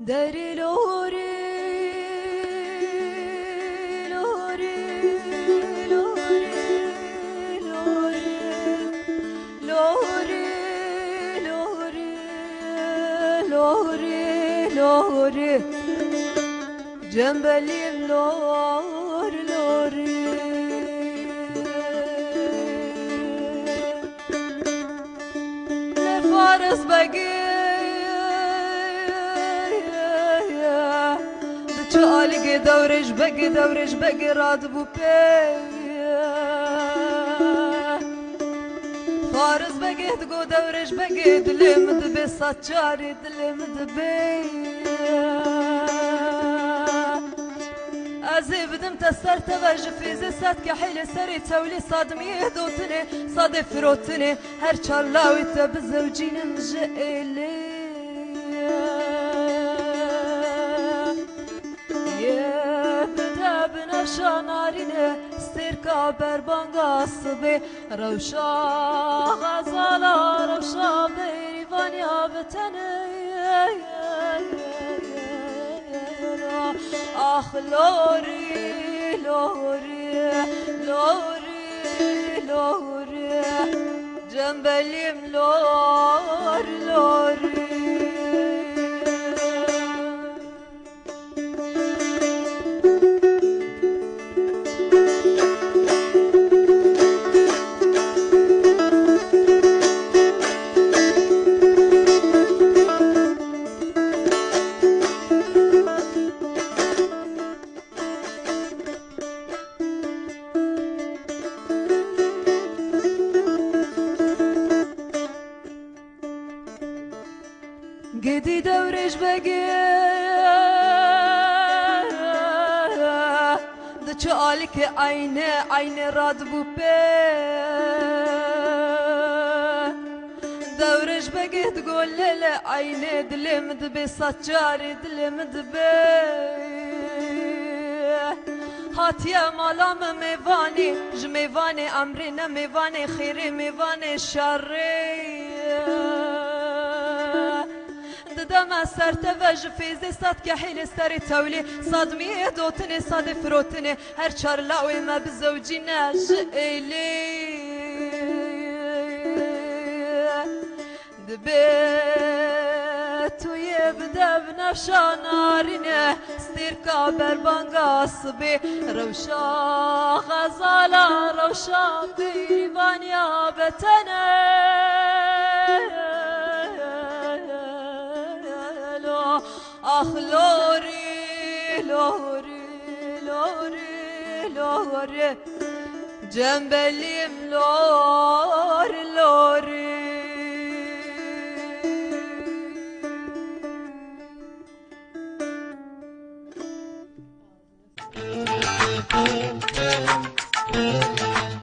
داري لوري لوري لوري لوري لوري لوري لوري لوري جنبلي لوري لوري لفارس بقي علقي دورج بقي رادبو بي فارس بقي تقو دورج بقي دلمد بي ساتشاري دلمد بي ازي بدم تسرت وج في زسات كحيل سري تولي صادمي هدوتني صادي فروتني هر چالاوي تبزوجين مجئلي شانارینه استرکا بربانگا صبح روشا غزالا روشا بیریوانیا بتنه آخ لوری لوری لوری لوری جنبلیم لور لوری قدي دورج بقي دچ آلك عين رادبو بي دورج بقي تقول ليلة عين دلمد بي ساتشاري دلمد بي هاتيا مالام ميواني جميواني امرنا ميواني خيري ميواني شري دما سرت وج فيزي صاد كحيل سري تولي صادمي دوتني صاد فروتني هر چارلاوي ما بزوجينا جئلي دبيت ويبدا بنفشا نارينه ستيركا بربانغا صبي روشا غزالا روشا بيبانيا بتنه آخ لوری لوری لوری لوری جنبلیم لور لوری